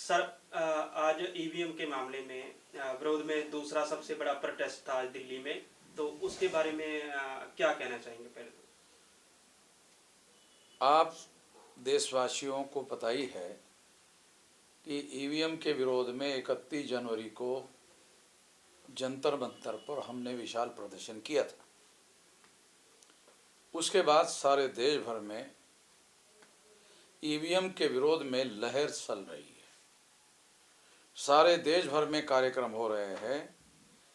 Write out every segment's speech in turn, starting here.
Sir, आज EVM के मामले में विरोध में दूसरा सबसे बड़ा प्रोटेस्ट था आज दिल्ली में, तो उसके बारे में क्या कहना चाहेंगे पहले तो? आप देशवासियों को पता ही है कि ईवीएम के विरोध में 31 जनवरी को जंतर मंतर पर हमने विशाल प्रदर्शन किया था। उसके बाद सारे देश भर में ईवीएम के विरोध में लहर चल रही है। सारे देश भर में कार्यक्रम हो रहे हैं,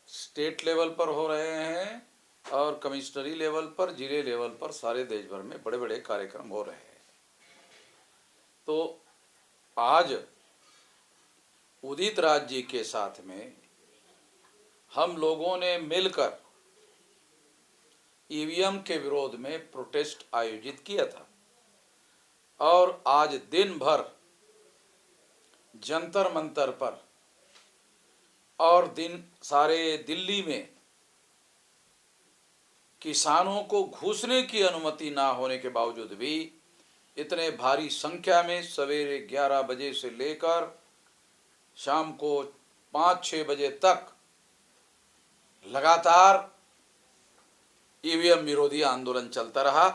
स्टेट लेवल पर हो रहे हैं और कमिश्नरी लेवल पर, जिले लेवल पर, सारे देश भर में बड़े बड़े कार्यक्रम हो रहे हैं। तो आज उदित राज जी के साथ में हम लोगों ने मिलकर ईवीएम के विरोध में प्रोटेस्ट आयोजित किया था और आज दिन भर जंतर मंतर पर और दिन सारे दिल्ली में किसानों को घुसने की अनुमति ना होने के बावजूद भी इतने भारी संख्या में सवेरे 11 बजे से लेकर शाम को 5-6 बजे तक लगातार ईवीएम विरोधी आंदोलन चलता रहा,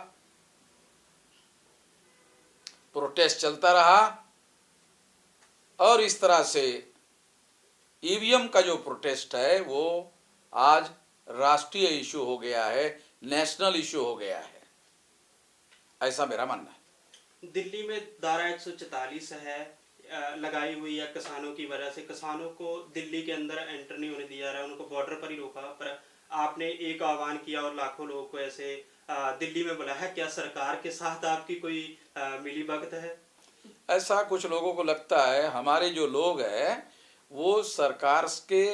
प्रोटेस्ट चलता रहा और इस तरह से ईवीएम का जो प्रोटेस्ट है वो आज राष्ट्रीय इशू हो गया है, नेशनल इशू हो गया है, ऐसा मेरा मानना है। दिल्ली में धारा 144 है लगाई हुई है किसानों की वजह से। किसानों को दिल्ली के अंदर एंटर नहीं होने दिया रहा है, उनको बॉर्डर पर ही रोका। पर आपने एक आह्वान किया और लाखों लोगों को ऐसे दिल्ली में बुलाया है। क्या सरकार के साथ आपकी कोई मिलीभगत है? ऐसा कुछ लोगों को लगता है। हमारे जो लोग हैं वो सरकार के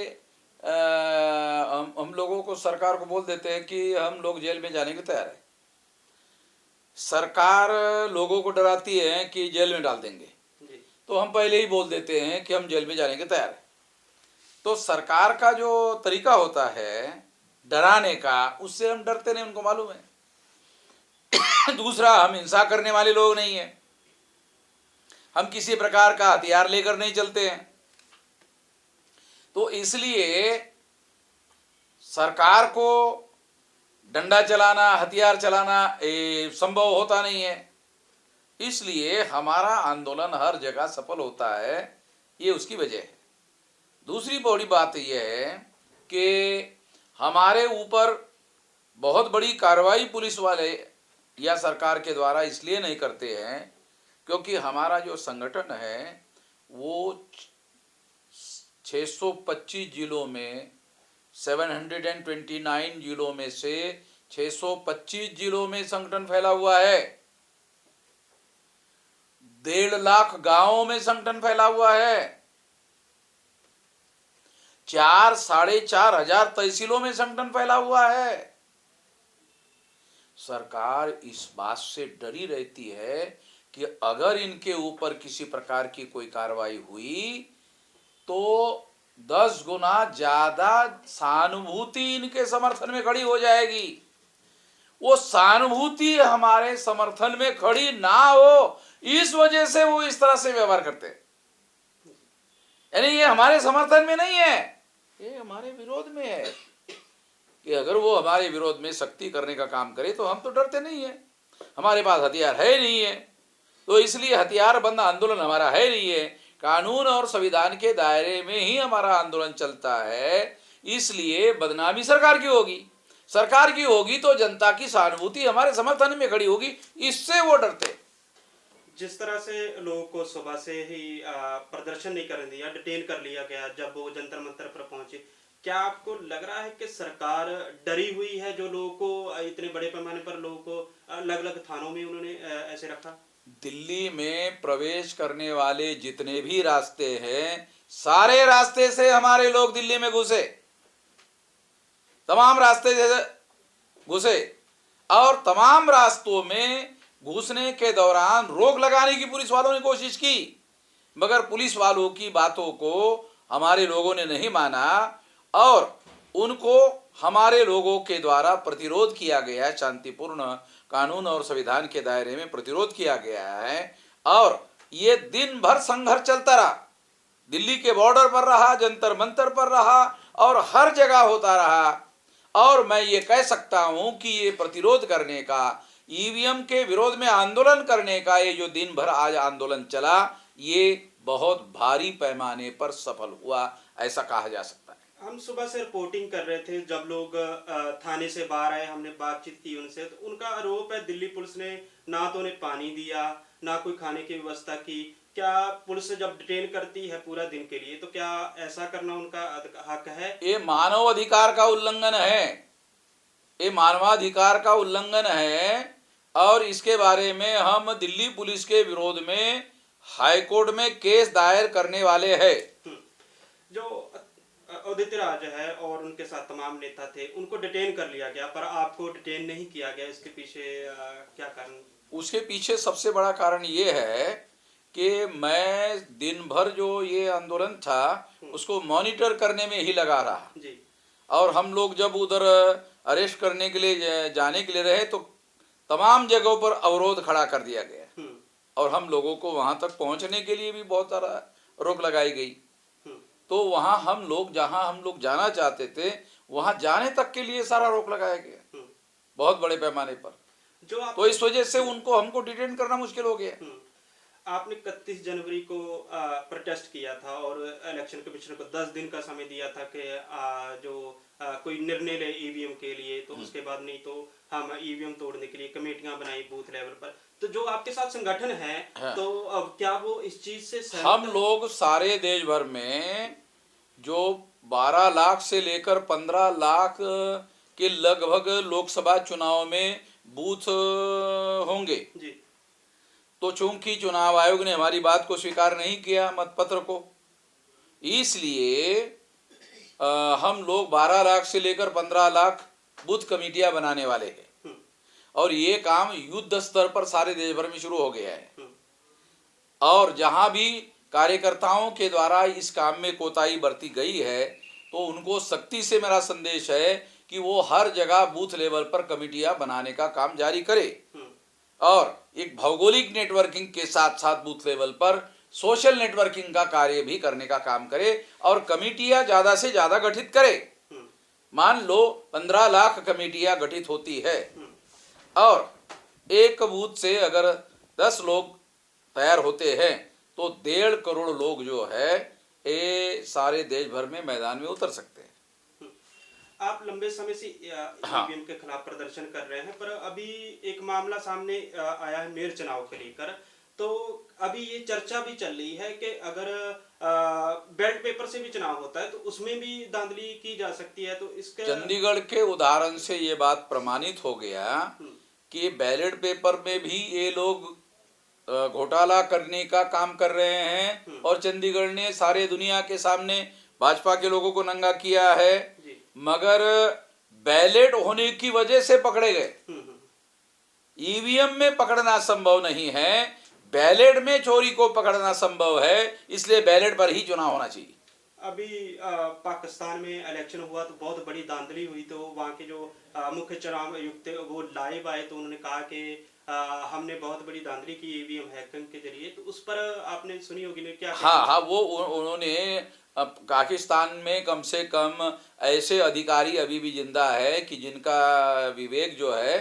हम लोगों को, सरकार को बोल देते हैं कि हम लोग जेल में जाने के तैयार है। सरकार लोगों को डराती है कि जेल में डाल देंगे, तो हम पहले ही बोल देते हैं कि हम जेल में जाने के तैयार है। तो सरकार का जो तरीका होता है डराने का, उससे हम डरते नहीं, उनको मालूम है। दूसरा, हम हिंसा करने वाले लोग नहीं हैं, हम किसी प्रकार का हथियार लेकर नहीं चलते हैं। तो इसलिए सरकार को डंडा चलाना, हथियार चलाना संभव होता नहीं है। इसलिए हमारा आंदोलन हर जगह सफल होता है, ये उसकी वजह है। दूसरी बड़ी बात यह है कि हमारे ऊपर बहुत बड़ी कार्रवाई पुलिस वाले या सरकार के द्वारा इसलिए नहीं करते हैं क्योंकि हमारा जो संगठन है वो 625 जिलों में, 729 जिलों में से 625 जिलों में संगठन फैला हुआ है। 1.5 लाख गांवों में संगठन फैला हुआ है। 4-4.5 हजार तहसीलों में संगठन फैला हुआ है। सरकार इस बात से डरी रहती है कि अगर इनके ऊपर किसी प्रकार की कोई कार्रवाई हुई तो 10 गुना ज्यादा सहानुभूति इनके समर्थन में खड़ी हो जाएगी। वो सहानुभूति हमारे समर्थन में खड़ी ना हो, इस वजह से वो इस तरह से व्यवहार करते हैं। यानी ये हमारे समर्थन में नहीं है, ये हमारे विरोध में है। कि अगर वो हमारे विरोध में सख्ती करने का काम करे तो हम तो डरते नहीं है, हमारे पास हथियार है नहीं है। तो इसलिए हथियार बंद आंदोलन हमारा है नहीं है, कानून और संविधान के दायरे में ही हमारा आंदोलन चलता है। इसलिए बदनामी सरकार की होगी, सरकार की होगी तो जनता की सहानुभूति हमारे समर्थन में खड़ी होगी, इससे वो डरते। जिस तरह से लोगों को सुबह से ही प्रदर्शन नहीं करने दिया, डिटेन कर लिया गया जब वो जंतर मंतर पर पहुंचे, क्या आपको लग रहा है कि सरकार डरी हुई है जो लोगों को, इतने बड़े पैमाने पर लोगों को अलग अलग थानों में उन्होंने ऐसे रखा? दिल्ली में प्रवेश करने वाले जितने भी रास्ते हैं, सारे रास्ते से हमारे लोग दिल्ली में घुसे, तमाम रास्ते से घुसे और तमाम रास्तों में घुसने के दौरान रोक लगाने की पुलिस वालों ने कोशिश की, मगर पुलिस वालों की बातों को हमारे लोगों ने नहीं माना और उनको हमारे लोगों के द्वारा प्रतिरोध किया गया है। शांतिपूर्ण कानून और संविधान के दायरे में प्रतिरोध किया गया है और ये दिन भर संघर्ष चलता रहा। दिल्ली के बॉर्डर पर रहा, जंतर मंतर पर रहा और हर जगह होता रहा। और मैं ये कह सकता हूं कि ये प्रतिरोध करने का, ईवीएम के विरोध में आंदोलन करने का ये जो दिन भर आज आंदोलन चला, ये बहुत भारी पैमाने पर सफल हुआ, ऐसा कहा जा सकता है। हम सुबह से रिपोर्टिंग कर रहे थे, जब लोग थाने से बाहर आए, हमने बातचीत की उनसे, तो उनका आरोप है दिल्ली पुलिस ने ना तो उन्हें पानी दिया, ना कोई खाने की व्यवस्था की। क्या पुलिस जब डिटेन करती है पूरा दिन के लिए, तो क्या ऐसा करना उनका हक है? ये मानव अधिकार का उल्लंघन है, ये मानवाधिकार का उल्लंघन है। और इसके बारे में हम दिल्ली पुलिस के विरोध में हाईकोर्ट में केस दायर करने वाले हैं। जो उदित राज है और उनके साथ तमाम नेता थे, उनको डिटेन कर लिया गया, पर आपको डिटेन नहीं किया गया, इसके पीछे क्या कारण? उसके पीछे सबसे बड़ा कारण ये है कि मैं दिन भर जो ये आंदोलन था उसको मॉनिटर करने में ही लगा रहा जी। और हम लोग जब उधर अरेस्ट करने के लिए जाने के लिए रहे तो तमाम जगहों पर अवरोध खड़ा कर दिया गया और हम लोगों को वहां तक पहुंचने के लिए भी बहुत सारा रोक लगाई गई। तो वहां हम लोग जहां हम लोग जाना चाहते थे वहां जाने तक के लिए सारा रोक लगाया गया बहुत बड़े पैमाने पर। तो इस वजह से उनको हमको डिटेन करना मुश्किल हो गया। आपने 31 जनवरी को प्रोटेस्ट किया था और इलेक्शन कमिश्नर को 10 दिन का समय दिया था कि कोई निर्णय ले ईवीएम के लिए, तो उसके बाद नहीं तो हम ईवीएम तोड़ने के लिए कमेटियां बनाई बूथ लेवल पर। तो जो आपके साथ संगठन है, तो अब क्या वो इस चीज से सहमत? हम लोग सारे देश भर में जो 12 लाख से लेकर 15 लाख के लगभग लोकसभा चुनाव में बूथ होंगे जी। तो चूंकि चुनाव आयोग ने हमारी बात को स्वीकार नहीं किया मतपत्र को, इसलिए हम लोग 12 लाख से लेकर 15 लाख बूथ कमेटियां बनाने वाले हैं और ये काम युद्ध स्तर पर सारे देश भर में शुरू हो गया है। और जहां भी कार्यकर्ताओं के द्वारा इस काम में कोताही बरती गई है तो उनको सख्ती से मेरा संदेश है कि वो हर जगह बूथ लेवल पर कमेटियां बनाने का काम जारी करे और एक भौगोलिक नेटवर्किंग के साथ साथ बूथ लेवल पर सोशल नेटवर्किंग का कार्य भी करने का काम करे और कमेटियां ज्यादा से ज्यादा गठित करे। मान लो 15 लाख कमेटियां गठित होती है और एक बूथ से अगर 10 लोग तैयार होते हैं तो 1.5 करोड़ लोग जो है ये सारे देश भर में मैदान में उतर सकते हैं। आप लंबे समय से ईवीएम के खिलाफ प्रदर्शन कर रहे हैं, पर अभी एक मामला सामने आया है मेयर चुनाव के लेकर, तो अभी ये चर्चा भी चल रही है कि अगर बैलेट पेपर से भी चुनाव होता है तो उसमें भी धांधली की जा सकती है। तो इसका चंडीगढ़ के उदाहरण से ये बात प्रमाणित हो गया कि बैलेट पेपर में भी ये लोग घोटाला करने का काम कर रहे हैं और चंडीगढ़ ने सारे दुनिया के सामने भाजपा के लोगों को नंगा किया है, मगर बैलेट होने की वजह से पकड़े गए। ईवीएम में पकड़ना संभव नहीं है, बैलेट में चोरी को पकड़ना संभव है, इसलिए बैलेट पर ही चुनाव होना चाहिए। अभी पाकिस्तान में इलेक्शन हुआ तो बहुत बड़ी धांधली हुई, तो वहाँ के जो मुख्य चुनाव आयुक्त थे वो लाइव आए तो उन्होंने कहा कि हमने बहुत बड़ी धांधली की ईवीएम हैकिंग के जरिए। तो उस पर आपने सुनी होगी ना क्या? हाँ, वो उन्होंने पाकिस्तान में कम से कम ऐसे अधिकारी अभी भी जिंदा है कि जिनका विवेक जो है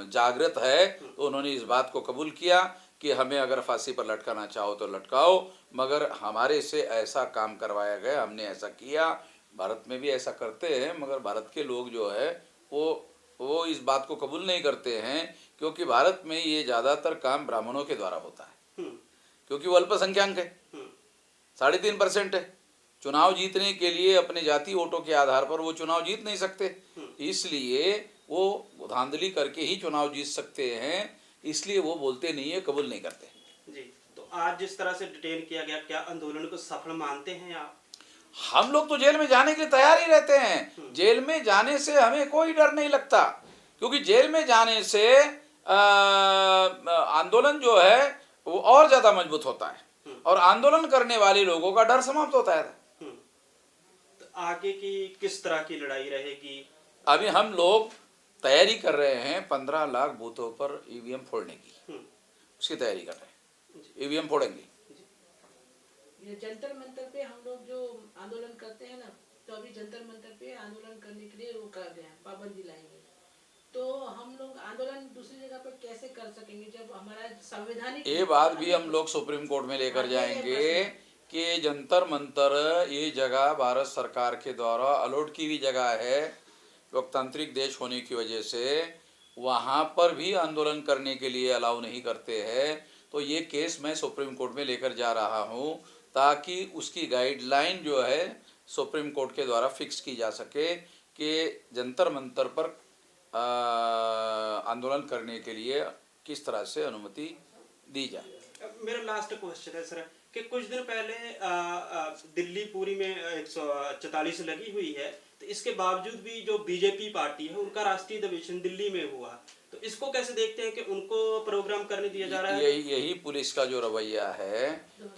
जागृत है, तो उन्होंने इस बात को कबूल किया कि हमें अगर फांसी पर लटकाना चाहो तो लटकाओ, मगर हमारे से ऐसा काम करवाया गया, हमने ऐसा किया। भारत में भी ऐसा करते हैं, मगर भारत के लोग जो है वो इस बात को कबूल नहीं करते हैं क्योंकि भारत में ये ज़्यादातर काम ब्राह्मणों के द्वारा होता है क्योंकि वो अल्पसंख्यक है, 3.5% है। चुनाव जीतने के लिए अपने जाति वोटों के आधार पर वो चुनाव जीत नहीं सकते, इसलिए वो धांधली करके ही चुनाव जीत सकते हैं, इसलिए वो बोलते नहीं है, कबूल नहीं करते जी। तो आज जिस तरह से डिटेन किया गया, क्या आंदोलन को सफल मानते हैं आप? हम लोग तो जेल में जाने के लिए तैयार ही रहते हैं। जेल में जाने से हमें कोई डर नहीं लगता क्योंकि जेल में जाने से आंदोलन जो है वो और ज्यादा मजबूत होता है और आंदोलन करने वाले लोगों का डर समाप्त होता है। तो आगे की किस तरह की लड़ाई रहेगी? अभी हम लोग तैयारी कर रहे हैं 15 लाख बूथों पर ईवीएम फोड़ने की, उसकी तैयारी कर रहे हैं। ईवीएम फोड़ेंगे ये जंतर मंतर पे हम लोग जो आंदोलन करते हैं ना, तो अभी जंतर मंतर पे आंदोलन करने के लिए रोका गया, पाबंदी लाई गई। तो हम लोग आंदोलन दूसरी जगह पे कैसे कर सकेंगे जब हमारा संवैधानिक ये बात भी हम लोग सुप्रीम कोर्ट में लेकर हाँ, ये जाएंगे प्रश्न है। कि जंतर मंतर ये जगह भारत सरकार के द्वारा अलॉट की हुई जगह है, लोकतांत्रिक देश होने की वजह से वहाँ पर भी आंदोलन करने के लिए अलाउ नहीं करते हैं। तो ये केस मैं सुप्रीम कोर्ट में लेकर जा रहा हूँ ताकि उसकी गाइडलाइन जो है सुप्रीम कोर्ट के द्वारा फिक्स की जा सके कि जंतर मंतर पर आंदोलन करने के लिए किस तरह से अनुमति दी जाए। मेरा लास्ट क्वेश्चन है सर कि कुछ दिन पहले दिल्ली पूरी में 144 लगी हुई है, तो इसके बावजूद भी जो बीजेपी पार्टी है उनका राष्ट्रीय अधिवेशन दिल्ली में हुआ, तो इसको कैसे देखते हैं कि उनको प्रोग्राम करने दिया जा रहा है? यही पुलिस का जो रवैया है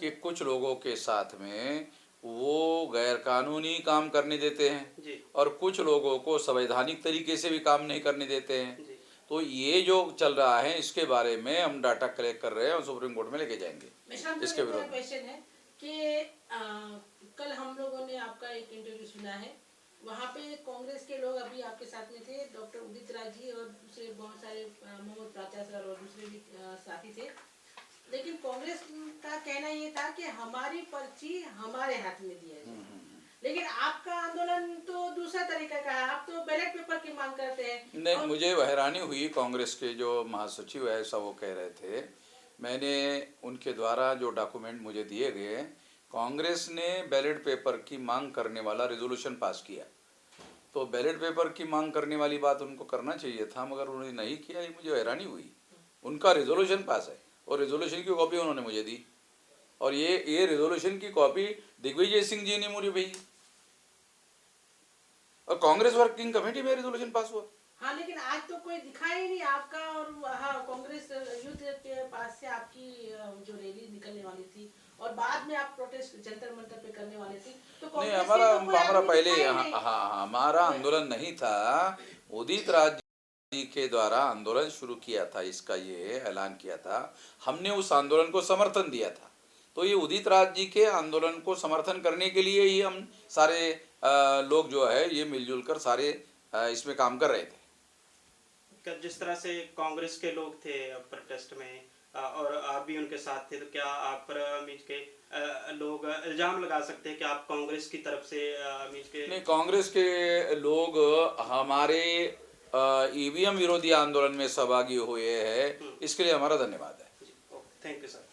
कि कुछ लोगों के साथ में वो गैर कानूनी काम करने देते हैं जी और कुछ लोगों को संवैधानिक तरीके से भी काम नहीं करने देते हैं। जी। तो ये जो चल रहा है इसके बारे में हम डाटा कलेक्ट कर रहे हैं और सुप्रीम कोर्ट में लेके जाएंगे। इसके विरोध क्वेश्चन है कि कल हम लोगों ने आपका एक इंटरव्यू सुना है, वहाँ पे कांग्रेस के लोग अभी आपके साथ में थे, डॉक्टर उदित राज जी और दूसरे बहुत सारे मोहम्मद प्राचा सर और दूसरे भी साथी थे। लेकिन कांग्रेस का कहना ये था कि हमारी पर्ची हमारे हाथ में दी है। लेकिन आपका आंदोलन तो दूसरा तरीका का है, आप तो बैलेट पेपर की मांग करते हैं। नहीं, मुझे हैरानी हुई, कांग्रेस के जो महासचिव है ऐसा वो कह रहे थे। मैंने उनके द्वारा जो डॉक्यूमेंट मुझे दिए गए, कांग्रेस ने बैलेट पेपर की मांग करने वाला रेजोल्यूशन पास किया, तो बैलेट पेपर की मांग करने वाली बात उनको करना चाहिए था, मगर उन्होंने नहीं किया। ये मुझे हैरानी हुई। उनका रेजोल्यूशन पास है और रेजोल्यूशन की कॉपी उन्होंने मुझे दी, और ये रेजोल्यूशन की कॉपी दिग्विजय सिंह जी ने मुझे भेजी और कांग्रेस वर्किंग कमेटी में रेजोल्यूशन पास हुआ। हाँ, लेकिन आज तो कोई दिखा ही नहीं आपका, और हाँ कांग्रेस यूथ के पास से आपकी जो रैली निकलने वाली थी और बाद में आप प्रोटेस्ट जंतर मंतर पे करने वाले थे, तो नहीं, कांग्रेस हमारा पहले हमारा आंदोलन नहीं था। उदित राज जी के द्वारा आंदोलन शुरू किया था, इसका ये ऐलान किया था, हमने उस आंदोलन को समर्थन दिया था। तो ये उदित राज जी के आंदोलन को समर्थन करने के लिए ही हम सारे लोग जो है ये मिलजुल कर सारे इसमें काम कर रहे थे। जिस तरह से कांग्रेस के लोग थे प्रोटेस्ट में और आप भी उनके साथ थे, तो क्या आप पर मीज के लोग इल्जाम लगा सकते हैं कि आप कांग्रेस की तरफ से मीज के? नहीं, कांग्रेस के लोग हमारे ईवीएम विरोधी आंदोलन में सहभागी हुए हैं, इसके लिए हमारा धन्यवाद है। Thank you sir.